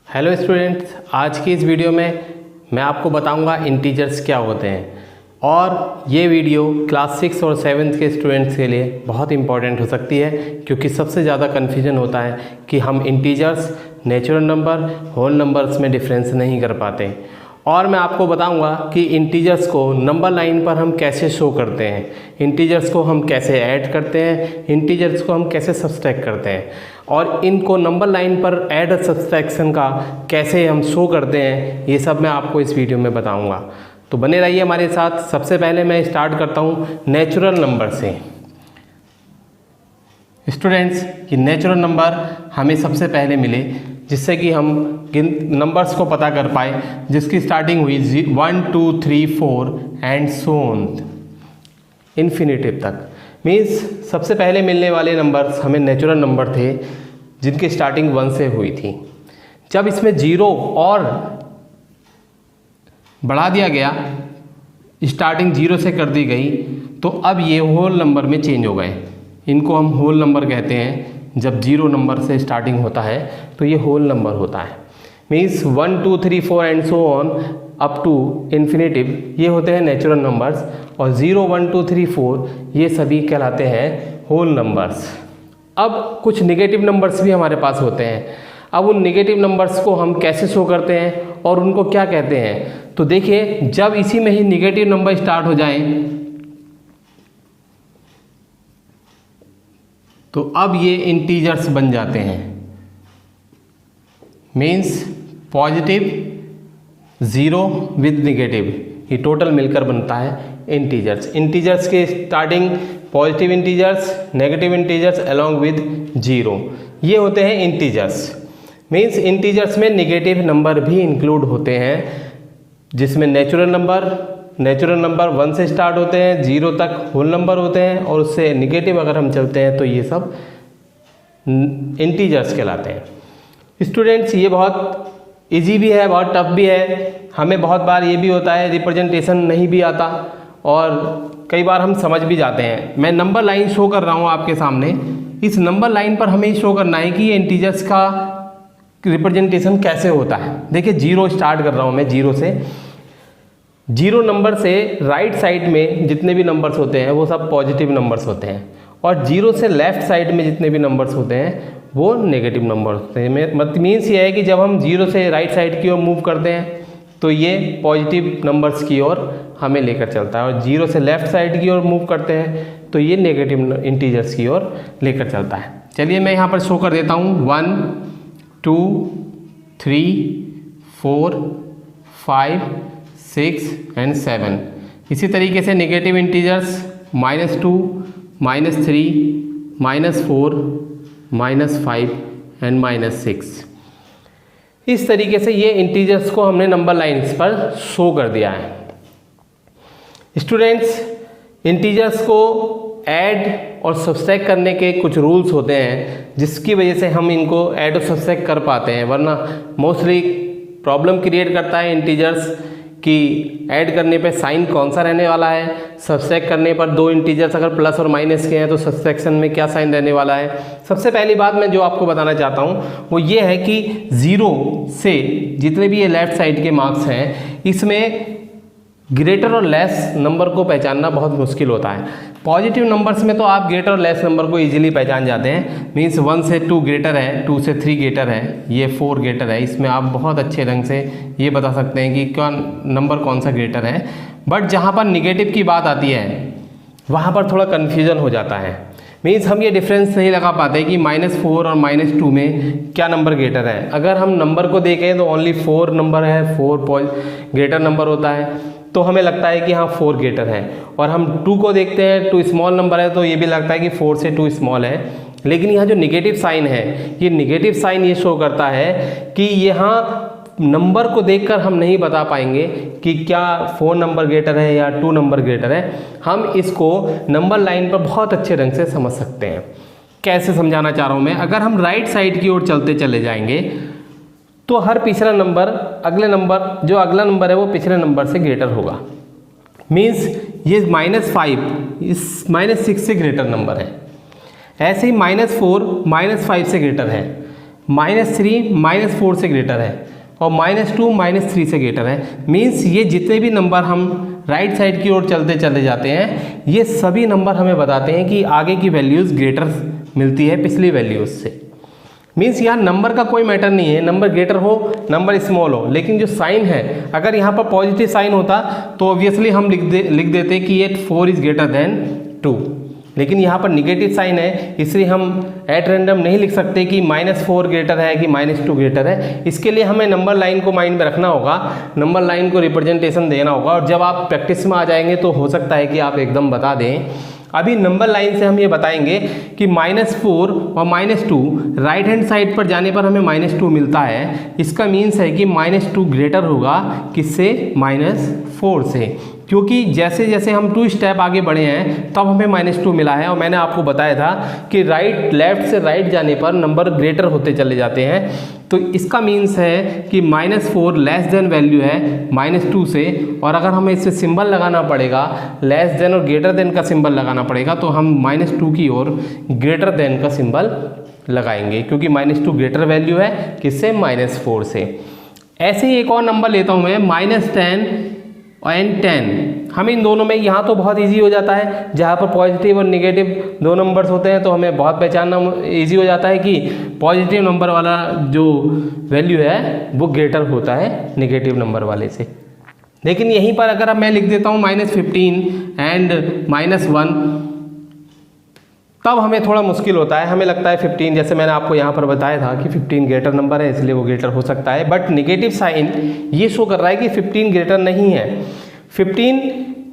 Hello students, आज की इस वीडियो में मैं आपको बताऊंगा इंटीजर्स क्या होते हैं और ये वीडियो क्लास 6 और 7 के स्टूडेंट्स के लिए बहुत इंपॉर्टेंट हो सकती है क्योंकि सबसे ज़्यादा कन्फ्यूजन होता है कि हम integers, natural number, whole numbers में डिफरेंस नहीं कर पाते। और मैं आपको बताऊंगा कि इंटीजर्स को नंबर लाइन पर हम कैसे शो करते हैं, इंटीजर्स को हम कैसे ऐड करते हैं, इंटीजर्स को हम कैसे सब्सट्रैक्ट करते हैं और इनको नंबर लाइन पर ऐड और सब्सट्रैक्शन का कैसे हम शो करते हैं, ये सब मैं आपको इस वीडियो में बताऊंगा। तो बने रहिए हमारे साथ। सबसे पहले मैं स्टार्ट करता हूँ नेचुरल नंबर से। स्टूडेंट्स, ये नेचुरल नंबर हमें सबसे पहले मिले जिससे कि हम नंबर्स को पता कर पाए जिसकी स्टार्टिंग हुई 1 2 3 4 एंड सो ऑन इन्फिनिटिव तक। मीन्स सबसे पहले मिलने वाले नंबर्स हमें नेचुरल नंबर थे जिनकी स्टार्टिंग 1 से हुई थी। जब इसमें 0 और बढ़ा दिया गया, स्टार्टिंग 0 से कर दी गई, तो अब ये होल नंबर में चेंज हो गए। इनको हम होल नंबर कहते हैं। जब 0 नंबर से स्टार्टिंग होता है तो ये होल नंबर होता है। Means 1 2 3 4 and so on up to infinitive, ये होते हैं नेचुरल नंबर्स। और 0 1 2 3 4 ये सभी कहलाते हैं होल नंबर्स। अब कुछ नेगेटिव नंबर्स भी हमारे पास होते हैं। अब उन नेगेटिव नंबर्स को हम कैसे शो करते हैं और उनको क्या कहते हैं, तो देखिए, जब इसी में ही नेगेटिव नंबर स्टार्ट हो जाएं तो अब ये इंटीजर्स बन जाते हैं। मीन्स पॉजिटिव 0 विद नेगेटिव, ये टोटल मिलकर बनता है इंटीजर्स। इंटीजर्स के starting positive integers, negative integers along with 0, ये होते हैं इंटीजर्स। मीन्स इंटीजर्स में नेगेटिव नंबर भी इंक्लूड होते हैं जिसमें नेचुरल नंबर 1 से स्टार्ट होते हैं, 0 तक होल नंबर होते हैं और उससे नेगेटिव अगर हम चलते हैं तो ये सब इंटीजर्स कहलाते हैं। स्टूडेंट्स, ये बहुत इजी भी है, बहुत टफ भी है। हमें बहुत बार ये भी होता है रिप्रेजेंटेशन नहीं भी आता और कई बार हम समझ भी जाते हैं। मैं नंबर लाइन शो कर रहा हूँ आपके सामने। इस नंबर लाइन पर हमें शो करना है कि ये इंटीजर्स का रिप्रेजेंटेशन कैसे होता है। देखिए, 0 स्टार्ट कर रहा हूँ मैं, 0 से। 0 नंबर से राइट साइड में जितने भी नंबर्स होते हैं वो सब पॉजिटिव नंबर्स होते हैं और 0 से लेफ्ट साइड में जितने भी नंबर्स होते हैं वो नेगेटिव नंबर्स होते हैं। मतलब मीन्स ये है कि जब हम 0 से राइट साइड की ओर मूव करते हैं तो ये पॉजिटिव नंबर्स की ओर हमें लेकर चलता है और 0 से लेफ्ट साइड की ओर मूव करते हैं तो ये नेगेटिव इंटीजर्स की ओर लेकर चलता है। चलिए मैं यहाँ पर शो कर देता हूँ 1 2 3 4 5 6 एंड 7। इसी तरीके से नेगेटिव इंटीजर्स -2 -3 -4 -5 एंड -6। इस तरीके से ये इंटीजर्स को हमने नंबर लाइन्स पर शो कर दिया है। स्टूडेंट्स, इंटीजर्स को ऐड और सब्सट्रैक्ट करने के कुछ रूल्स होते हैं जिसकी वजह से हम इनको ऐड और सब्सट्रैक्ट कर पाते हैं, वरना मोस्टली प्रॉब्लम क्रिएट करता है इंटीजर्स कि ऐड करने पे साइन कौन सा रहने वाला है, सब्सट्रैक्ट करने पर 2 इंटीजर्स अगर प्लस और माइनस के हैं तो सब्सट्रैक्शन में क्या साइन रहने वाला है। सबसे पहली बात मैं जो आपको बताना चाहता हूँ वो ये है कि 0 से जितने भी ये लेफ्ट साइड के मार्क्स हैं इसमें ग्रेटर और लेस नंबर को पहचानना बहुत मुश्किल होता है। पॉजिटिव नंबर्स में तो आप ग्रेटर और लेस नंबर को इजीली पहचान जाते हैं। मीन्स 1 से 2 ग्रेटर है, 2 से 3 ग्रेटर है, ये 4 ग्रेटर है। इसमें आप बहुत अच्छे ढंग से ये बता सकते हैं कि कौन नंबर कौन सा ग्रेटर है। बट जहाँ पर निगेटिव की बात आती है वहाँ पर थोड़ा कन्फ्यूजन हो जाता है। मीन्स हम ये डिफरेंस नहीं लगा पाते कि -4 और -2 में क्या नंबर ग्रेटर है। अगर हम नंबर को देखें तो ओनली 4 नंबर है, 4 ग्रेटर नंबर होता है तो हमें लगता है कि हाँ 4 ग्रेटर है। और हम 2 को देखते हैं, 2 स्मॉल नंबर है तो ये भी लगता है कि 4 से 2 स्मॉल है। लेकिन यहाँ जो निगेटिव साइन है, ये निगेटिव साइन ये शो करता है कि यहाँ नंबर को देखकर हम नहीं बता पाएंगे कि क्या 4 नंबर ग्रेटर है या 2 नंबर ग्रेटर है। हम इसको नंबर लाइन पर बहुत अच्छे ढंग से समझ सकते हैं। कैसे समझाना चाह रहा हूँ मैं, अगर हम राइट साइड की ओर चलते चले जाएंगे तो हर पिछला नंबर जो अगला नंबर है वो पिछले नंबर से ग्रेटर होगा। मीन्स ये -5 इस -6 से ग्रेटर नंबर है। ऐसे ही -4 -5 से ग्रेटर है। -3 -4 से ग्रेटर है और -2 -3 से ग्रेटर है। मीन्स ये जितने भी नंबर हम राइट साइड की ओर चलते चले जाते हैं, ये सभी नंबर हमें बताते हैं कि आगे की वैल्यूज़ ग्रेटर मिलती है पिछली वैल्यूज़ से। मीन्स यहाँ नंबर का कोई मैटर नहीं है, नंबर ग्रेटर हो नंबर स्मॉल हो, लेकिन जो साइन है अगर यहाँ पर पॉजिटिव साइन होता तो ऑब्वियसली हम लिख देते कि ये 4 इज़ ग्रेटर देन 2, लेकिन यहाँ पर निगेटिव साइन है इसलिए हम एट रैंडम नहीं लिख सकते कि -4 ग्रेटर है कि -2 ग्रेटर है। इसके लिए हमें नंबर लाइन को माइंड में रखना होगा, नंबर लाइन को रिप्रेजेंटेशन देना होगा, और जब आप प्रैक्टिस में आ जाएंगे तो हो सकता है कि आप एकदम बता दें। अभी नंबर लाइन से हम ये बताएंगे कि -4 और -2 राइट हैंड साइड पर जाने पर हमें -2 मिलता है। इसका मीन्स है कि -2 ग्रेटर होगा किससे? -4 से, क्योंकि जैसे जैसे हम 2 स्टेप आगे बढ़े हैं तब हमें -2 मिला है। और मैंने आपको बताया था कि लेफ्ट से राइट जाने पर नंबर ग्रेटर होते चले जाते हैं। तो इसका मीन्स है कि -4 लेस देन वैल्यू है -2 से, और अगर हमें इससे सिंबल लगाना पड़ेगा, लेस देन और ग्रेटर देन का सिंबल लगाना पड़ेगा, तो हम -2 की ओर ग्रेटर देन का सिंबल लगाएंगे, क्योंकि -2 ग्रेटर वैल्यू है किससे? -4 से। ऐसे ही एक और नंबर लेता हूँ मैं, -10 एंड 10। हम इन दोनों में यहाँ तो बहुत इजी हो जाता है, जहाँ पर पॉजिटिव और निगेटिव दो नंबर्स होते हैं तो हमें बहुत पहचानना इजी हो जाता है कि पॉजिटिव नंबर वाला जो वैल्यू है वो ग्रेटर होता है निगेटिव नंबर वाले से। लेकिन यहीं पर अगर मैं लिख देता हूँ -15 एंड -1, तब हमें थोड़ा मुश्किल होता है। हमें लगता है 15, जैसे मैंने आपको यहाँ पर बताया था कि 15 ग्रेटर नंबर है इसलिए वो ग्रेटर हो सकता है, बट निगेटिव साइन ये शो कर रहा है कि 15 ग्रेटर नहीं है। 15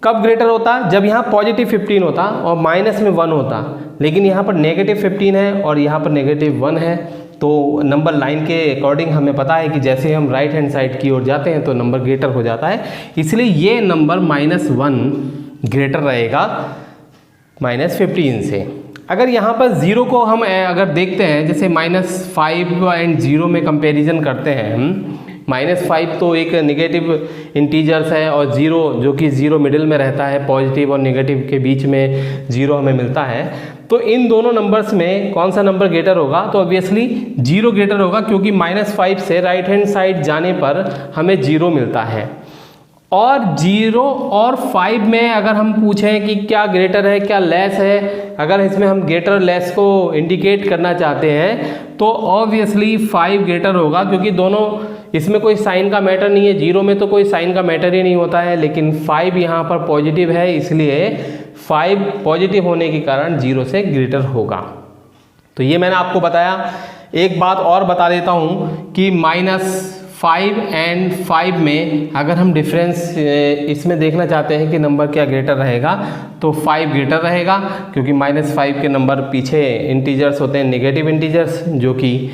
कब ग्रेटर होता? जब यहाँ पॉजिटिव 15 होता और माइनस में 1 होता, लेकिन यहाँ पर नेगेटिव 15 है और यहाँ पर नेगेटिव 1 है। तो नंबर लाइन के अकॉर्डिंग हमें पता है कि जैसे हम राइट हैंड साइड की ओर जाते हैं तो नंबर ग्रेटर हो जाता है, इसलिए ये नंबर -1 ग्रेटर रहेगा -15 से। अगर यहाँ पर 0 को हम अगर देखते हैं, जैसे -5 एंड 0 में कंपैरिजन करते हैं हम, -5 तो एक नेगेटिव इंटीजर्स है और 0 जो कि 0 मिडिल में रहता है, पॉजिटिव और नेगेटिव के बीच में 0 हमें मिलता है। तो इन दोनों नंबर्स में कौन सा नंबर ग्रेटर होगा? तो ऑब्वियसली 0 ग्रेटर होगा, क्योंकि -5 से राइट हैंड साइड जाने पर हमें 0 मिलता है। और 0 और 5 में अगर हम पूछें कि क्या ग्रेटर है क्या लेस है, अगर इसमें हम ग्रेटर लेस को इंडिकेट करना चाहते हैं तो ऑब्वियसली 5 ग्रेटर होगा, क्योंकि दोनों इसमें कोई साइन का मैटर नहीं है। 0 में तो कोई साइन का मैटर ही नहीं होता है, लेकिन 5 यहाँ पर पॉजिटिव है, इसलिए 5 पॉजिटिव होने के कारण 0 से ग्रेटर होगा। तो ये मैंने आपको बताया। एक बात और बता देता हूँ कि -5 एंड 5 में अगर हम डिफरेंस इसमें देखना चाहते हैं कि नंबर क्या ग्रेटर रहेगा, तो 5 ग्रेटर रहेगा, क्योंकि -5 के नंबर पीछे इंटीजर्स होते हैं, नेगेटिव इंटीजर्स, जो कि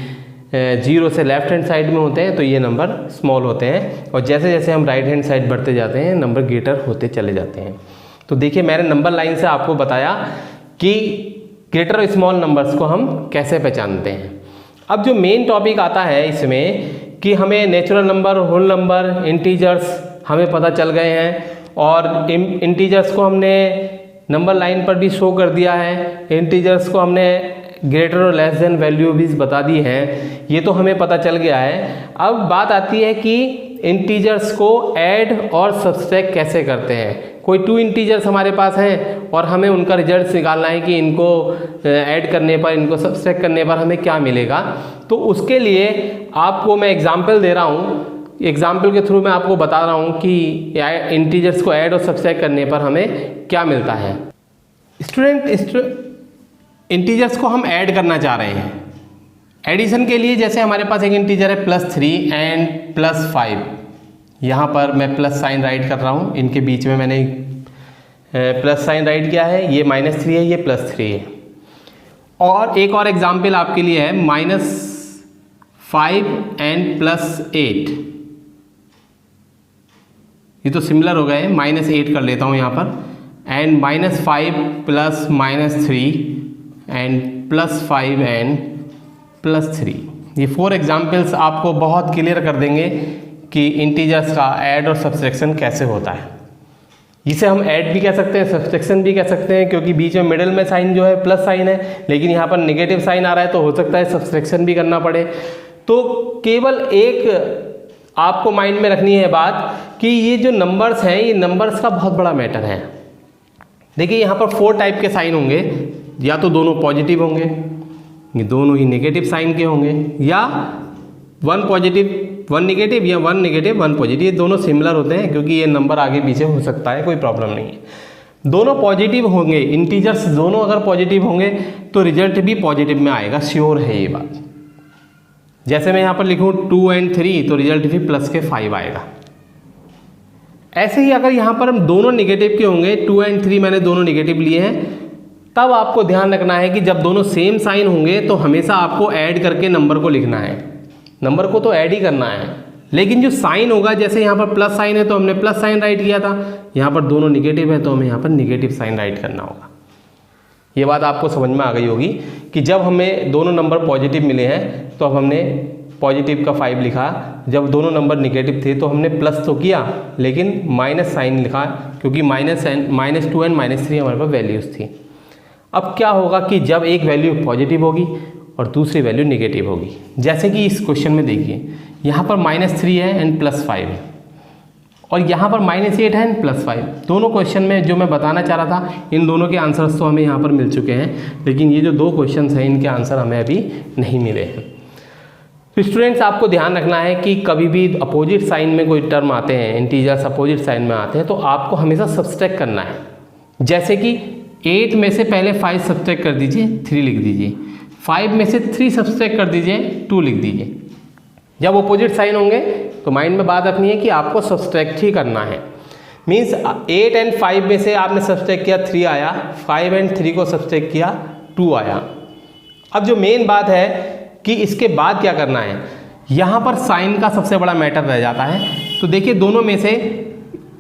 0 से लेफ्ट हैंड साइड में होते हैं, तो ये नंबर स्मॉल होते हैं। और जैसे जैसे हम राइट हैंड साइड बढ़ते जाते हैं नंबर ग्रेटर होते चले जाते हैं। तो देखिए मैंने नंबर लाइन से आपको बताया कि ग्रेटर और स्मॉल नंबर्स को हम कैसे पहचानते हैं। अब जो मेन टॉपिक आता है इसमें कि हमें natural number, whole number, integers हमें पता चल गए हैं, और इंटीजर्स को हमने नंबर लाइन पर भी शो कर दिया है, इंटीजर्स को हमने ग्रेटर और लेस देन वैल्यू भी बता दी है, ये तो हमें पता चल गया है। अब बात आती है कि इंटीजर्स को ऐड और सब्सट्रैक्ट कैसे करते हैं। कोई 2 इंटीजर्स हमारे पास हैं और हमें उनका रिजल्ट निकालना है कि इनको ऐड करने पर, इनको सब्सट्रैक्ट करने पर हमें क्या मिलेगा। तो उसके लिए आपको मैं एग्जांपल दे रहा हूँ, एग्जाम्पल के थ्रू मैं आपको बता रहा हूँ कि इंटीजर्स को ऐड और सब्सट्रैक्ट करने पर हमें क्या मिलता है। स्टूडेंट, इंटीजर्स को हम ऐड करना चाह रहे हैं। एडिशन के लिए जैसे हमारे पास एक इंटीजर है +3 एंड +5, यहाँ पर मैं प्लस साइन राइट कर रहा हूँ, इनके बीच में मैंने प्लस साइन राइट किया है, ये -3 है, ये +3 है। और एक और एग्जाम्पल आपके लिए है -5 एंड +8, ये तो सिमिलर हो गए, -8 कर लेता हूँ यहाँ पर, एंड -5 प्लस -3 एंड +5 एंड +3। ये 4 एग्जाम्पल्स आपको बहुत क्लियर कर देंगे कि इंटीजर्स का ऐड और सब्सट्रैक्शन कैसे होता है। जिसे हम ऐड भी कह सकते हैं, सब्सट्रैक्शन भी कह सकते हैं, क्योंकि बीच में मिडिल में साइन जो है प्लस साइन है, लेकिन यहाँ पर नेगेटिव साइन आ रहा है तो हो सकता है सब्सट्रैक्शन भी करना पड़े। तो केवल एक आपको माइंड में रखनी है बात कि ये जो नंबर्स हैं, ये नंबर्स का बहुत बड़ा मैटर है। देखिए यहाँ पर 4 टाइप के साइन होंगे, या तो दोनों पॉजिटिव होंगे, ये दोनों ही नेगेटिव साइन के होंगे, या 1 पॉजिटिव 1 नेगेटिव या 1 नेगेटिव 1 पॉजिटिव, ये दोनों सिमिलर होते हैं क्योंकि ये नंबर आगे पीछे हो सकता है, कोई प्रॉब्लम नहीं है। दोनों पॉजिटिव होंगे, इंटीजर्स दोनों अगर पॉजिटिव होंगे तो रिजल्ट भी पॉजिटिव में आएगा, श्योर है ये बात। जैसे मैं यहाँ पर लिखूँ 2 और 3 तो रिजल्ट भी प्लस के 5 आएगा। ऐसे ही अगर यहाँ पर हम दोनों नेगेटिव के होंगे, 2 और 3 मैंने दोनों नेगेटिव लिए हैं, तब आपको ध्यान रखना है कि जब दोनों सेम साइन होंगे तो हमेशा आपको ऐड करके नंबर को लिखना है, नंबर को तो ऐड ही करना है। लेकिन जो साइन होगा, जैसे यहाँ पर प्लस साइन है तो हमने प्लस साइन राइट किया था, यहाँ पर दोनों नेगेटिव है तो हमें यहाँ पर नेगेटिव साइन राइट करना होगा। ये बात आपको समझ में आ गई होगी कि जब हमें दोनों नंबर पॉजिटिव मिले हैं तो अब हमने पॉजिटिव का 5 लिखा, जब दोनों नंबर निगेटिव थे तो हमने प्लस तो किया लेकिन माइनस साइन लिखा, क्योंकि -2 और -3 हमारे पास वैल्यूज़ थी। अब क्या होगा कि जब एक वैल्यू पॉजिटिव होगी और दूसरी वैल्यू नेगेटिव होगी, जैसे कि इस क्वेश्चन में देखिए यहाँ पर -3 है एंड +5 है, और यहाँ पर -8 है एंड +5। दोनों क्वेश्चन में जो मैं बताना चाह रहा था, इन दोनों के आंसर्स तो हमें यहाँ पर मिल चुके हैं, लेकिन ये जो 2 क्वेश्चन हैं इनके आंसर हमें अभी नहीं मिले हैं। तो स्टूडेंट्स आपको ध्यान रखना है कि कभी भी अपोजिट साइन में कोई टर्म आते हैं, इंटीजर्स अपोजिट साइन में आते हैं, तो आपको हमेशा सब्सट्रैक्ट करना है। जैसे कि 8 में से पहले 5 सब्सट्रैक्ट कर दीजिए, 3 लिख दीजिए। 5 में से 3 सब्सट्रैक्ट कर दीजिए, 2 लिख दीजिए। जब अपोजिट साइन होंगे तो माइंड में बात रखनी है कि आपको सब्सट्रैक्ट ही करना है। मीन्स 8 और 5 में से आपने सब्सट्रैक्ट किया 3 आया, 5 और 3 को सब्सट्रैक्ट किया 2 आया। अब जो मेन बात है कि इसके बाद क्या करना है, यहाँ पर साइन का सबसे बड़ा मैटर रह जाता है। तो देखिए दोनों में से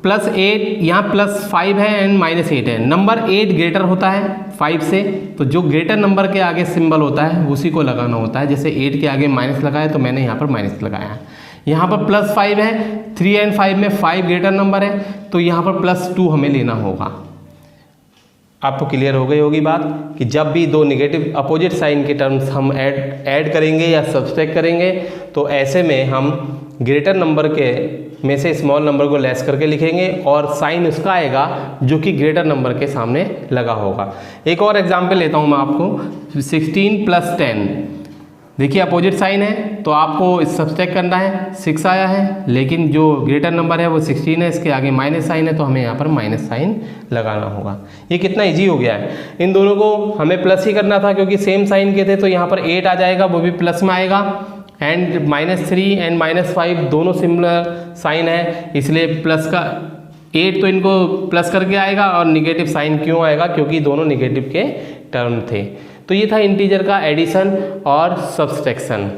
+8 यहाँ +5 है एंड -8 है। नंबर 8 ग्रेटर होता है 5 से, तो जो ग्रेटर नंबर के आगे सिंबल होता है उसी को लगाना होता है। जैसे 8 के आगे माइनस लगाया तो मैंने यहाँ पर माइनस लगाया है। यहाँ पर +5 है, 3 और 5 में 5 ग्रेटर नंबर है तो यहाँ पर +2 हमें लेना होगा। आपको क्लियर हो गई होगी बात कि जब भी 2 नेगेटिव अपोजिट साइन के टर्म्स हम ऐड करेंगे या सब्सट्रैक्ट करेंगे तो ऐसे में हम ग्रेटर नंबर के में से स्मॉल नंबर को लेस करके लिखेंगे और साइन उसका आएगा जो कि ग्रेटर नंबर के सामने लगा होगा। एक और एग्जांपल लेता हूँ मैं आपको, 16 + 10। देखिए अपोजिट साइन है तो आपको सब्सट्रैक्ट करना है, 6 आया है, लेकिन जो ग्रेटर नंबर है वो 16 है, इसके आगे माइनस साइन है तो हमें यहाँ पर माइनस साइन लगाना होगा। ये कितना इजी हो गया है। इन दोनों को हमें प्लस ही करना था क्योंकि सेम साइन के थे, तो यहाँ पर 8 आ जाएगा, वो भी प्लस में आएगा, एंड -3 एंड -5 दोनों सिमिलर साइन है, इसलिए प्लस का 8 तो इनको प्लस करके आएगा और निगेटिव साइन क्यों आएगा, क्योंकि दोनों निगेटिव के टर्म थे। तो ये था इंटीजर का एडिशन और सब्सट्रैक्शन।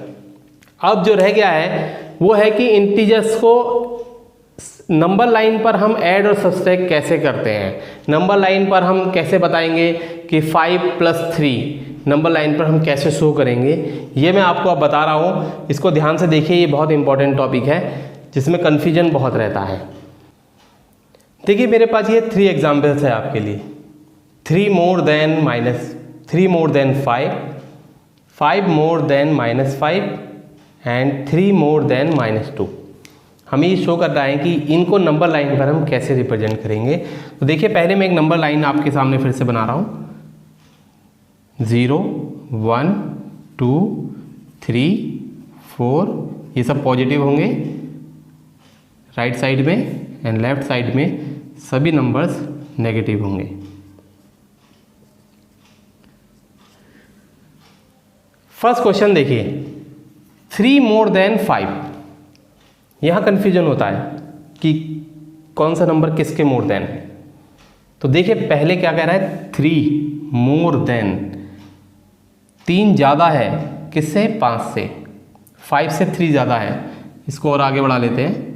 अब जो रह गया है वो है कि इंटीजर्स को नंबर लाइन पर हम ऐड और सब्सट्रैक्ट कैसे करते हैं। नंबर लाइन पर हम कैसे बताएंगे कि 5 + 3 नंबर लाइन पर हम कैसे शो करेंगे, ये मैं आपको अब बता रहा हूँ। इसको ध्यान से देखिए, ये बहुत इंपॉर्टेंट टॉपिक है जिसमें कन्फ्यूजन बहुत रहता है। देखिए मेरे पास ये 3 एग्जाम्पल्स है आपके लिए। 3 more than 5, 5 more than -5 and 3 more than -2। हमें ये शो कर रहा है कि इनको नंबर लाइन पर हम कैसे रिप्रेजेंट करेंगे। तो देखिए पहले मैं एक नंबर लाइन आपके सामने फिर से बना रहा हूँ। 0 1 2 3 4, ये सब पॉजिटिव होंगे राइट साइड में, एंड लेफ्ट साइड में सभी नंबर्स नेगेटिव होंगे। फर्स्ट क्वेश्चन देखिए, 3 more than 5। यहाँ कन्फ्यूजन होता है कि कौन सा नंबर किसके मोर देन है। तो देखिए पहले क्या कह रहा है, 3 more than, 3 ज़्यादा है किससे, 5 से। 5 से 3 ज़्यादा है, इसको और आगे बढ़ा लेते हैं।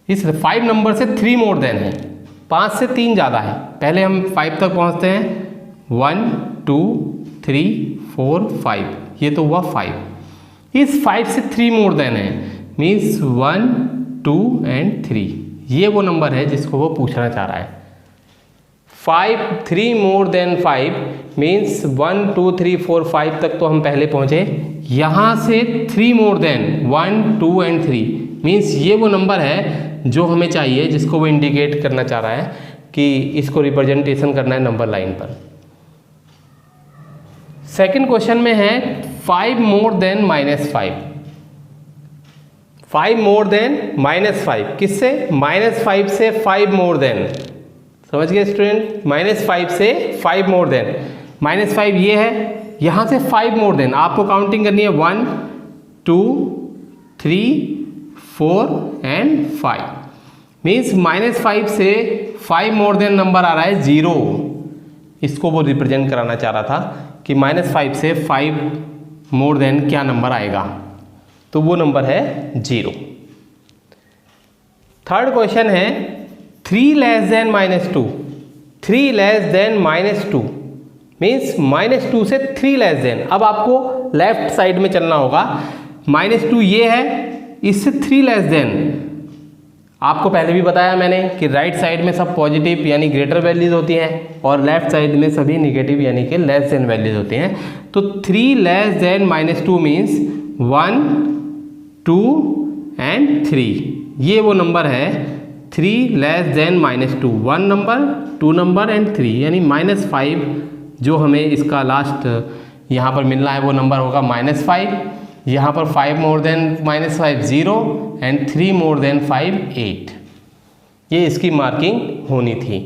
इस 5 नंबर से 3 more than है, 5 से 3 ज़्यादा है। पहले हम 5 तक पहुँचते हैं, 1 2 3 4 5, ये तो हुआ 5। इस 5 से 3 more than है, मीन्स 1 2 एंड 3, ये वो नंबर है जिसको वो पूछना चाह रहा है। 3 मोर देन 5 मीन्स 1 2 3 4 5 तक तो हम पहले पहुंचे। यहाँ से 3 मोर देन 1 2 एंड 3 मीन्स ये वो नंबर है जो हमें चाहिए, जिसको वो इंडिकेट करना चाह रहा है कि इसको रिप्रेजेंटेशन करना है नंबर लाइन पर। सेकंड क्वेश्चन में है 5 मोर देन -5, 5 मोर देन -5 किससे? -5 से 5 मोर देन, समझ गए स्टूडेंट? -5 से 5 मोर देन, -5 ये है, यहाँ से 5 मोर देन आपको काउंटिंग करनी है 1 2 3 4 एंड 5 मीन्स -5 से 5 मोर देन नंबर आ रहा है 0, इसको वो रिप्रेजेंट कराना चाह रहा था कि -5 से 5 मोर देन क्या नंबर आएगा, तो वो नंबर है 0। थर्ड क्वेश्चन है 3 less than -2, 3 less than -2 means -2 से 3 लेस देन। अब आपको लेफ्ट साइड में चलना होगा, -2 ये है, इससे 3 लेस देन, आपको पहले भी बताया मैंने कि राइट साइड में सब पॉजिटिव यानी ग्रेटर वैल्यूज होती हैं और लेफ्ट साइड में सभी निगेटिव यानी कि लेस देन वैल्यूज होती हैं। तो 3 लेस देन -2 मीन्स 1 2 एंड 3, ये वो नंबर है 3 less than -2, 1 number 2 number and 3 यानी -5 जो हमें इसका लास्ट यहाँ पर मिलना है वो नंबर होगा -5। यहाँ पर 5 more than -5 0 and 3 more than 5 8, ये इसकी मार्किंग होनी थी।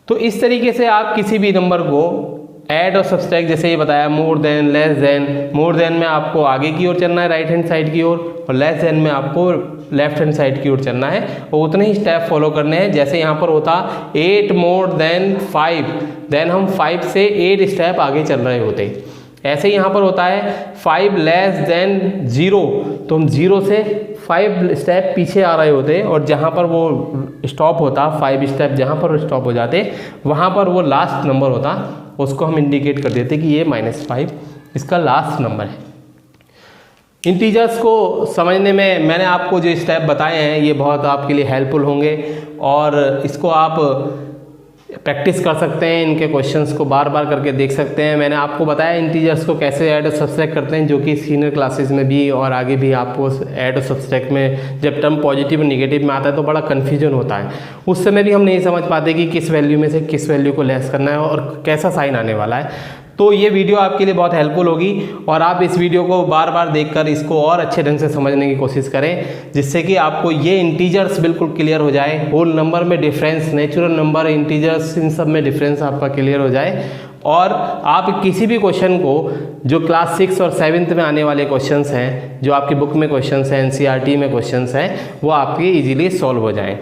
तो इस तरीके से आप किसी भी नंबर को ऐड और सब्सट्रैक्ट, जैसे ये बताया more than less than, more than में आपको आगे की ओर चलना है राइट हैंड साइड की ओर और लेस देन में आपको लेफ्ट हैंड साइड की ओर चलना है और उतने ही स्टेप फॉलो करने हैं। जैसे यहाँ पर होता 8 मोर देन 5 देन हम 5 से 8 स्टेप आगे चल रहे होते। ऐसे ही यहाँ पर होता है 5 लेस देन 0 तो हम 0 से 5 स्टेप पीछे आ रहे होते और जहाँ पर वो स्टॉप होता 5 स्टेप जहाँ पर स्टॉप हो जाते वहाँ पर वो लास्ट नंबर होता, उसको हम इंडिकेट कर देते कि ये -5 इसका लास्ट नंबर है। इंटीजर्स को समझने में मैंने आपको जो स्टेप बताए हैं ये बहुत आपके लिए हेल्पफुल होंगे और इसको आप प्रैक्टिस कर सकते हैं, इनके क्वेश्चंस को बार बार करके देख सकते हैं। मैंने आपको बताया इंटीजर्स को कैसे ऐड और सब्सट्रैक्ट करते हैं, जो कि सीनियर क्लासेस में भी और आगे भी आपको ऐड और सब्सट्रैक्ट में जब टर्म पॉजिटिव और निगेटिव में आता है तो बड़ा कन्फ्यूजन होता है। उस समय भी हम नहीं समझ पाते कि किस वैल्यू में से किस वैल्यू को लेस करना है और कैसा साइन आने वाला है। तो ये वीडियो आपके लिए बहुत हेल्पफुल होगी और आप इस वीडियो को बार बार देखकर इसको और अच्छे ढंग से समझने की कोशिश करें, जिससे कि आपको ये इंटीजर्स बिल्कुल क्लियर हो जाए, होल नंबर में डिफरेंस, नेचुरल नंबर, इंटीजर्स, इन सब में डिफरेंस आपका क्लियर हो जाए और आप किसी भी क्वेश्चन को जो क्लास 6 और 7th में आने वाले क्वेश्चंस हैं, जो आपकी बुक में क्वेश्चंस हैं, NCERT में क्वेश्चंस हैं, वो आपके ईजिली सॉल्व हो जाएँ।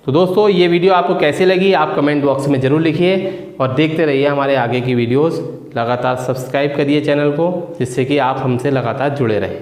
तो दोस्तों ये वीडियो आपको कैसी लगी आप कमेंट बॉक्स में ज़रूर लिखिए और देखते रहिए हमारे आगे की वीडियोस। लगातार सब्सक्राइब करिए चैनल को, जिससे कि आप हमसे लगातार जुड़े रहें।